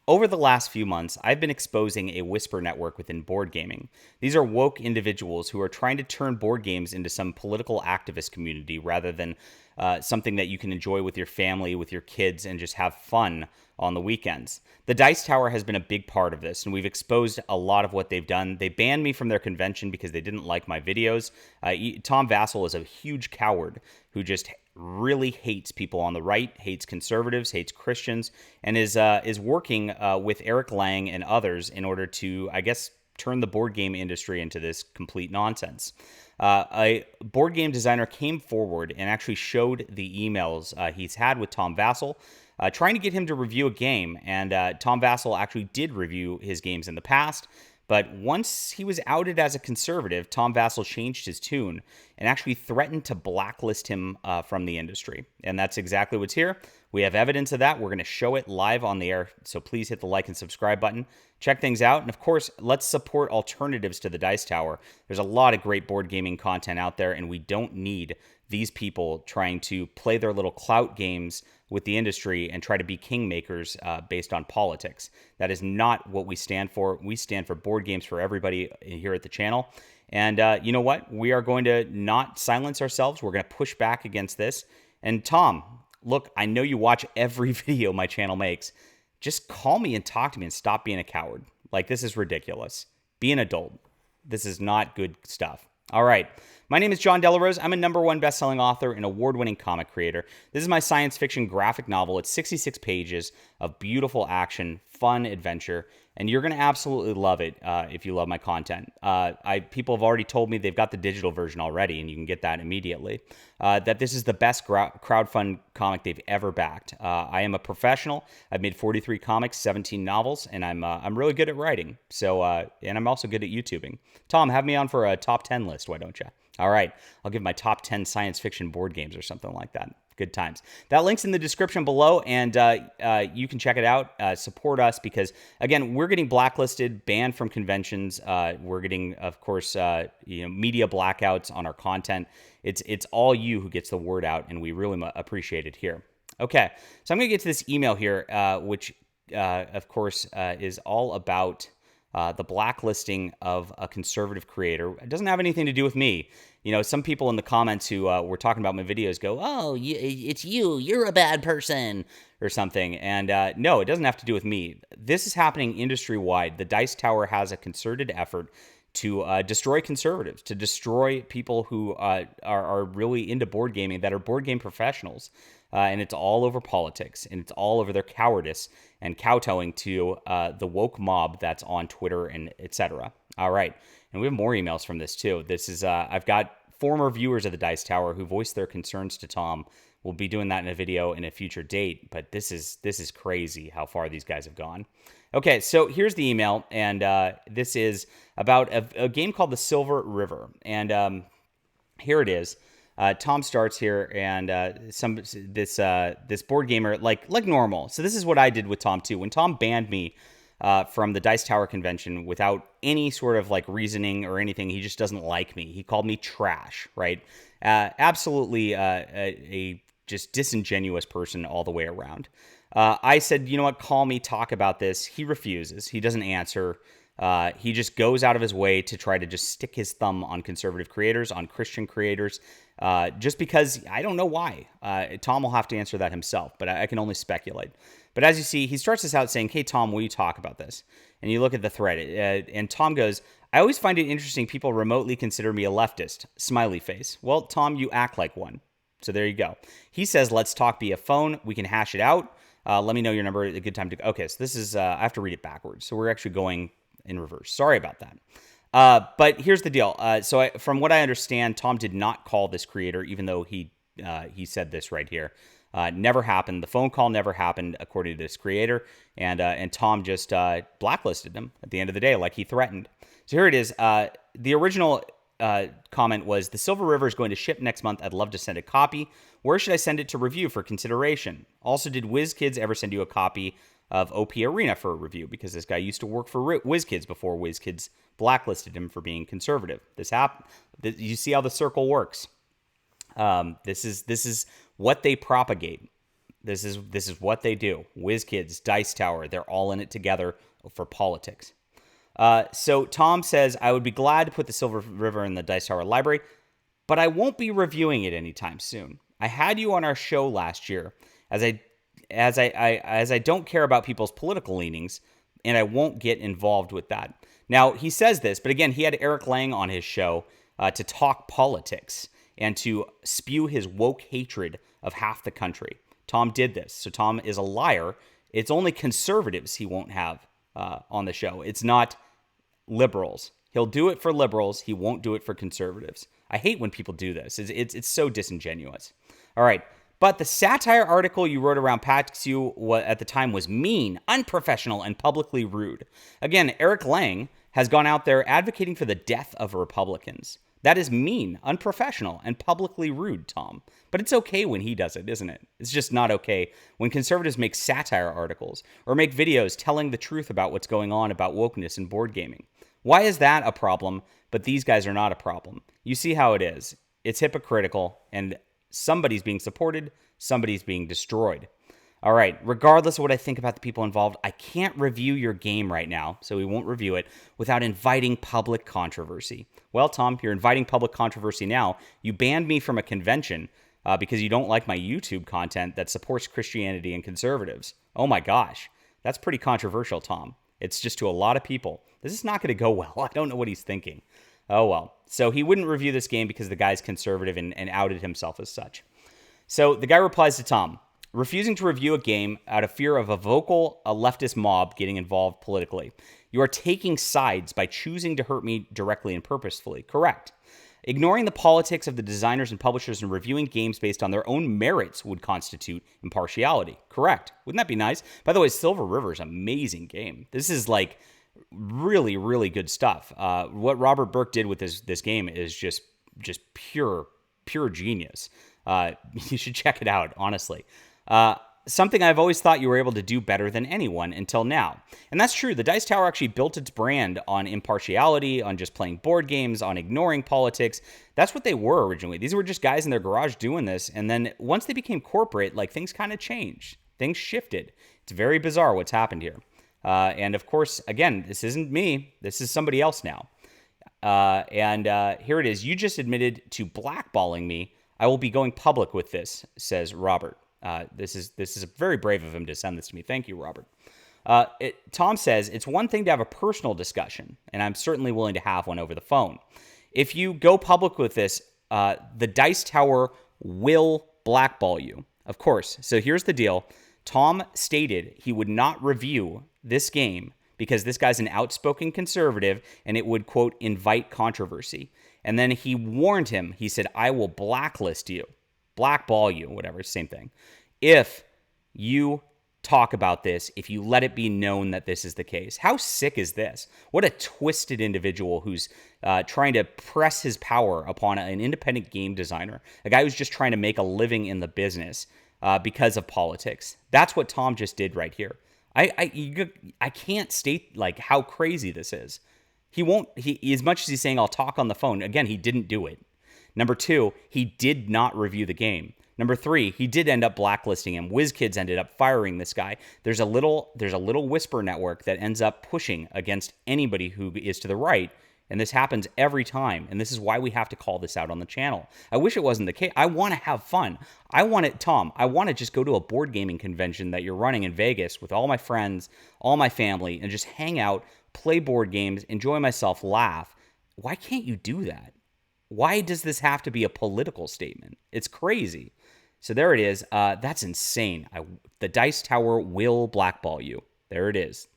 Over the last few months, I've been exposing a whisper network within board gaming. These are woke individuals who are trying to turn board games into some political activist community rather than something that you can enjoy with your family, with your kids, and just have fun on the weekends. The Dice Tower has been a big part of this, and we've exposed a lot of what they've done. They banned me from their convention because they didn't like my videos. Tom Vasel is a huge coward who just really hates people on the right, hates conservatives, hates Christians, and is working with Eric Lang and others in order to, I guess, turn the board game industry into this complete nonsense. A board game designer came forward and actually showed the emails he's had with Tom Vasel, trying to get him to review a game. And Tom Vasel actually did review his games in the past. But once he was outed as a conservative, Tom Vasel changed his tune and actually threatened to blacklist him from the industry. And that's exactly what's here. We have evidence of that. We're going to show it live on the air. So please hit the like and subscribe button. Check things out. And of course, let's support alternatives to the Dice Tower. There's a lot of great board gaming content out there, and we don't need these people trying to play their little clout games with the industry and try to be kingmakers based on politics. That is not what we stand for. We stand for board games for everybody here at the channel. And you know what? We are going to not silence ourselves. We're going to push back against this. And Tom, look, I know you watch every video my channel makes. Just call me and talk to me and stop being a coward. Like, this is ridiculous. Be an adult. This is not good stuff. All right. My name is John Delarose. I'm a #1 best-selling author and award-winning comic creator. This is my science fiction graphic novel. It's 66 pages of beautiful action, fun adventure, and you're going to absolutely love it if you love my content. People have already told me they've got the digital version already, and you can get that immediately, that this is the best crowdfund comic they've ever backed. I am a professional. I've made 43 comics, 17 novels, and I'm really good at writing. So, and I'm also good at YouTubing. Tom, have me on for a top 10 list, why don't you? All right, I'll give my top 10 science fiction board games or something like that. Good times. That link's in the description below, and you can check it out. Support us because, again, we're getting blacklisted, banned from conventions. We're getting, of course, media blackouts on our content. It's all you who gets the word out, and we really appreciate it here. Okay, so I'm going to get to this email here, which, of course, is all about the blacklisting of a conservative creator. It doesn't have anything to do with me. You know, some people in the comments who were talking about my videos go, oh, it's you. You're a bad person or something. And no, it doesn't have to do with me. This is happening industry-wide. The Dice Tower has a concerted effort to destroy conservatives, to destroy people who are really into board gaming, that are board game professionals. And it's all over politics, and it's all over their cowardice and kowtowing to the woke mob that's on Twitter and etc. All right. And we have more emails from this too. This is, I've got former viewers of the Dice Tower who voiced their concerns to Tom. We'll be doing that in a video in a future date, but this is crazy how far these guys have gone. Okay, so here's the email, and this is about a game called The Silver River, and here it is. Tom starts here, and this board gamer like normal. So this is what I did with Tom too. When Tom banned me from the Dice Tower convention without any sort of like reasoning or anything, he just doesn't like me. He called me trash, right? Absolutely a just disingenuous person all the way around. I said, you know what, call me, talk about this. He refuses. He doesn't answer. He just goes out of his way to try to just stick his thumb on conservative creators, on Christian creators, just because I don't know why. Tom will have to answer that himself, but I can only speculate. But as you see, he starts this out saying, hey, Tom, will you talk about this? And you look at the thread, and Tom goes, I always find it interesting people remotely consider me a leftist. Smiley face. Well, Tom, you act like one. So there you go. He says, let's talk via phone. We can hash it out. Let me know your number. A good time to... Okay, so this is... I have to read it backwards. So we're actually going in reverse. Sorry about that. But here's the deal. From what I understand, Tom did not call this creator, even though he said this right here. Never happened. The phone call never happened, according to this creator. And Tom just blacklisted him at the end of the day, like he threatened. So here it is. The original comment was, the Silver River is going to ship next month. I'd love to send a copy. Where should I send it to review for consideration? Also, did WizKids ever send you a copy of OP Arena for a review? Because this guy used to work for WizKids before WizKids blacklisted him for being conservative. This happened. You see how the circle works. This is what they propagate. This is what they do. WizKids, Dice Tower, they're all in it together for politics. So Tom says, I would be glad to put the Silver River in the Dice Tower library, but I won't be reviewing it anytime soon. I had you on our show last year, as I don't care about people's political leanings, and I won't get involved with that. Now, he says this, but again, he had Eric Lang on his show to talk politics and to spew his woke hatred of half the country. Tom did this, so Tom is a liar. It's only conservatives he won't have on the show. It's not liberals. He'll do it for liberals. He won't do it for conservatives. I hate when people do this. It's so disingenuous. All right. But the satire article you wrote around PAXU at the time was mean, unprofessional, and publicly rude. Again, Eric Lang has gone out there advocating for the death of Republicans. That is mean, unprofessional, and publicly rude, Tom. But it's okay when he does it, isn't it? It's just not okay when conservatives make satire articles or make videos telling the truth about what's going on about wokeness and board gaming. Why is that a problem, but these guys are not a problem? You see how it is. It's hypocritical, and somebody's being supported, somebody's being destroyed. All right, regardless of what I think about the people involved, I can't review your game right now, so we won't review it, without inviting public controversy. Well, Tom, you're inviting public controversy now. You banned me from a convention because you don't like my YouTube content that supports Christianity and conservatives. Oh my gosh, that's pretty controversial, Tom. It's just to a lot of people. This is not going to go well. I don't know what he's thinking. Oh well. So he wouldn't review this game because the guy's conservative and outed himself as such. So the guy replies to Tom, refusing to review a game out of fear of a leftist mob getting involved politically. You are taking sides by choosing to hurt me directly and purposefully. Correct. Ignoring the politics of the designers and publishers and reviewing games based on their own merits would constitute impartiality. Correct. Wouldn't that be nice? By the way, Silver River is an amazing game. This is like really, really good stuff. What Robert Burke did with this game is just pure genius. You should check it out, honestly. Something I've always thought you were able to do better than anyone until now. And that's true. The Dice Tower actually built its brand on impartiality, on just playing board games, on ignoring politics. That's what they were originally. These were just guys in their garage doing this. And then once they became corporate, like things kind of changed. Things shifted. It's very bizarre what's happened here. And of course, again, this isn't me. This is somebody else now. And here it is. You just admitted to blackballing me. I will be going public with this, says Robert. This is very brave of him to send this to me. Thank you, Robert. Tom says, it's one thing to have a personal discussion, and I'm certainly willing to have one over the phone. If you go public with this, the Dice Tower will blackball you. Of course. So here's the deal. Tom stated he would not review this game because this guy's an outspoken conservative and it would, quote, invite controversy. And then he warned him. He said, I will blacklist you, blackball you, whatever, same thing. If you talk about this, if you let it be known that this is the case. How sick is this? What a twisted individual who's trying to press his power upon an independent game designer, a guy who's just trying to make a living in the business because of politics. That's what Tom just did right here. I can't state like how crazy this is. He won't, as much as he's saying, I'll talk on the phone. Again, he didn't do it. Number two, he did not review the game. Number three, he did end up blacklisting him. WizKids ended up firing this guy. There's a little whisper network that ends up pushing against anybody who is to the right. And this happens every time. And this is why we have to call this out on the channel. I wish it wasn't the case. I want to have fun. I want to just go to a board gaming convention that you're running in Vegas with all my friends, all my family, and just hang out, play board games, enjoy myself, laugh. Why can't you do that? Why does this have to be a political statement? It's crazy. So there it is. That's insane. The Dice Tower will blackball you. There it is.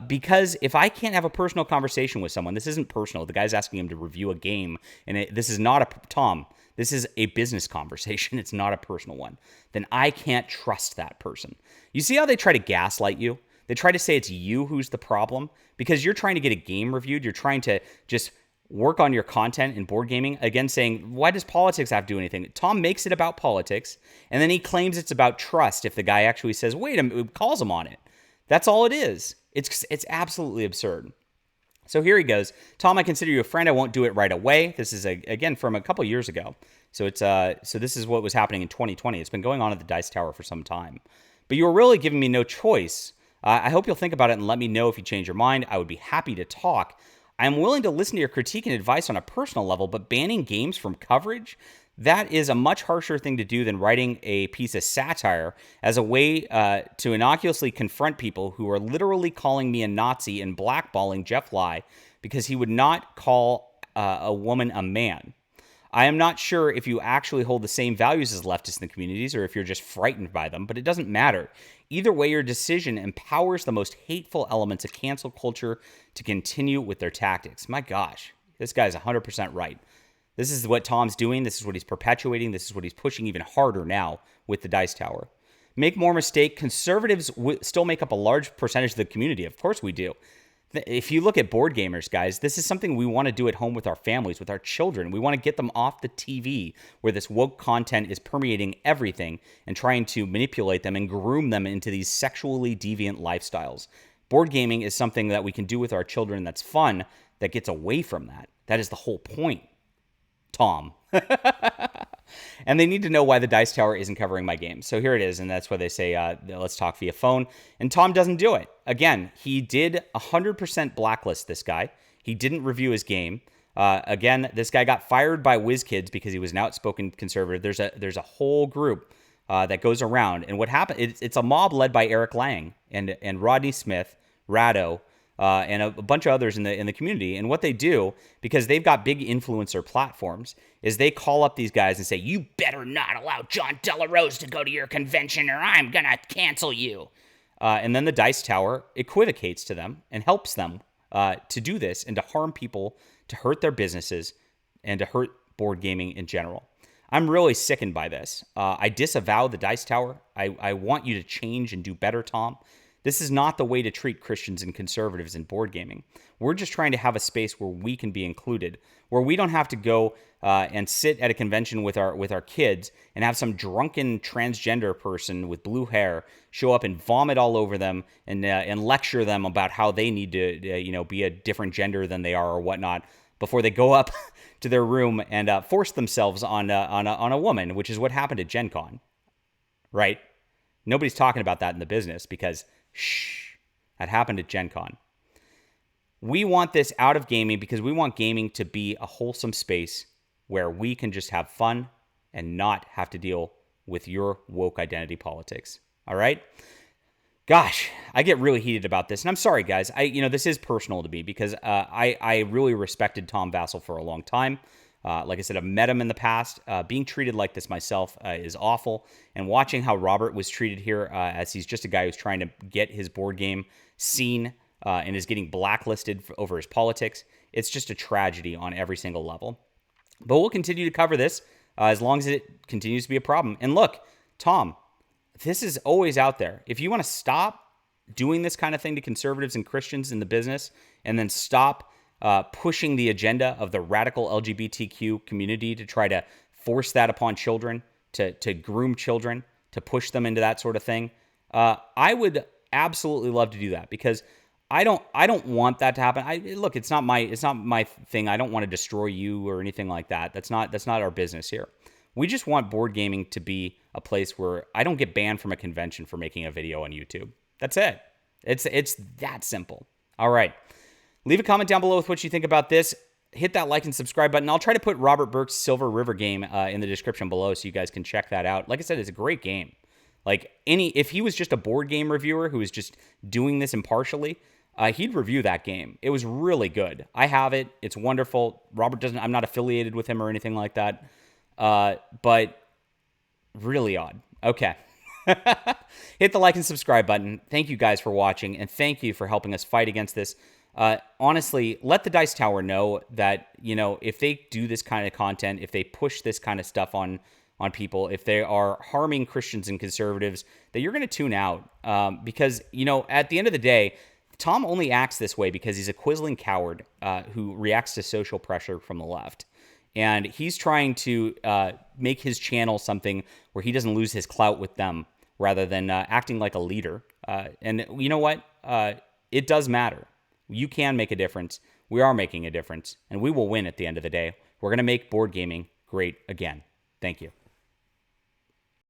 Because if I can't have a personal conversation with someone, this isn't personal. The guy's asking him to review a game, and this is not Tom. This is a business conversation. It's not a personal one. Then I can't trust that person. You see how they try to gaslight you? They try to say it's you who's the problem because you're trying to get a game reviewed. You're trying to just work on your content in board gaming. Again, saying, why does politics have to do anything? Tom makes it about politics, and then he claims it's about trust if the guy actually says, wait a minute, calls him on it. That's all it is. It's absolutely absurd. So here he goes. Tom, I consider you a friend. I won't do it right away. This is, again, from a couple years ago. So so this is what was happening in 2020. It's been going on at the Dice Tower for some time. But you were really giving me no choice. I hope you'll think about it and let me know if you change your mind. I would be happy to talk. I am willing to listen to your critique and advice on a personal level, but banning games from coverage, that is a much harsher thing to do than writing a piece of satire as a way to innocuously confront people who are literally calling me a Nazi and blackballing Jeff Lai because he would not call a woman a man. I am not sure if you actually hold the same values as leftists in the communities or if you're just frightened by them, but it doesn't matter. Either way, your decision empowers the most hateful elements of cancel culture to continue with their tactics. My gosh, this guy's 100% right. This is what Tom's doing. This is what he's perpetuating. This is what he's pushing even harder now with the Dice Tower. Make more mistake. Conservatives still make up a large percentage of the community. Of course we do. If you look at board gamers, guys, this is something we want to do at home with our families, with our children. We want to get them off the TV where this woke content is permeating everything and trying to manipulate them and groom them into these sexually deviant lifestyles. Board gaming is something that we can do with our children that's fun, that gets away from that. That is the whole point, Tom. And they need to know why the Dice Tower isn't covering my game. So here it is, and that's why they say, let's talk via phone. And Tom doesn't do it. Again, he did 100% blacklist this guy. He didn't review his game. Again, this guy got fired by WizKids because he was an outspoken conservative. There's a whole group that goes around. And what happened, it's a mob led by Eric Lang and Rodney Smith, Rado, and a bunch of others in the community. And what they do, because they've got big influencer platforms, is they call up these guys and say, you better not allow John Delarose to go to your convention or I'm going to cancel you. And then the Dice Tower equivocates to them and helps them to do this and to harm people, to hurt their businesses, and to hurt board gaming in general. I'm really sickened by this. I disavow the Dice Tower. I want you to change and do better, Tom. This is not the way to treat Christians and conservatives in board gaming. We're just trying to have a space where we can be included, where we don't have to go and sit at a convention with our kids and have some drunken transgender person with blue hair show up and vomit all over them and lecture them about how they need to be a different gender than they are or whatnot before they go up to their room and force themselves on a woman, which is what happened at Gen Con, right? Nobody's talking about that in the business because that happened at Gen Con. We want this out of gaming because we want gaming to be a wholesome space where we can just have fun and not have to deal with your woke identity politics. All right? Gosh, I get really heated about this. And I'm sorry, guys. This is personal to me because I really respected Tom Vasel for a long time. Like I said, I've met him in the past. Being treated like this myself is awful. And watching how Robert was treated here as he's just a guy who's trying to get his board game seen and is getting blacklisted over his politics, it's just a tragedy on every single level. But we'll continue to cover this as long as it continues to be a problem. And look, Tom, this is always out there. If you want to stop doing this kind of thing to conservatives and Christians in the business and then stop pushing the agenda of the radical LGBTQ community to try to force that upon children, to groom children, to push them into that sort of thing, I would absolutely love to do that because I don't want that to happen. Look, it's not my thing. I don't want to destroy you or anything like that. That's not our business here. We just want board gaming to be a place where I don't get banned from a convention for making a video on YouTube. That's it. It's that simple. All right. Leave a comment down below with what you think about this. Hit that like and subscribe button. I'll try to put Robert Burke's Silver River game in the description below so you guys can check that out. Like I said, it's a great game. Like if he was just a board game reviewer who was just doing this impartially, he'd review that game. It was really good. I have it. It's wonderful. I'm not affiliated with him or anything like that. But really odd. Okay. Hit the like and subscribe button. Thank you guys for watching, and thank you for helping us fight against this. Honestly, let the Dice Tower know that, if they do this kind of content, if they push this kind of stuff on people, if they are harming Christians and conservatives, that you're going to tune out. Because, at the end of the day, Tom only acts this way because he's a quisling coward who reacts to social pressure from the left. And he's trying to make his channel something where he doesn't lose his clout with them rather than acting like a leader. And you know what? It does matter. You can make a difference We are making a difference, and we will win at the end of the day. We're going to make board gaming great again. Thank you.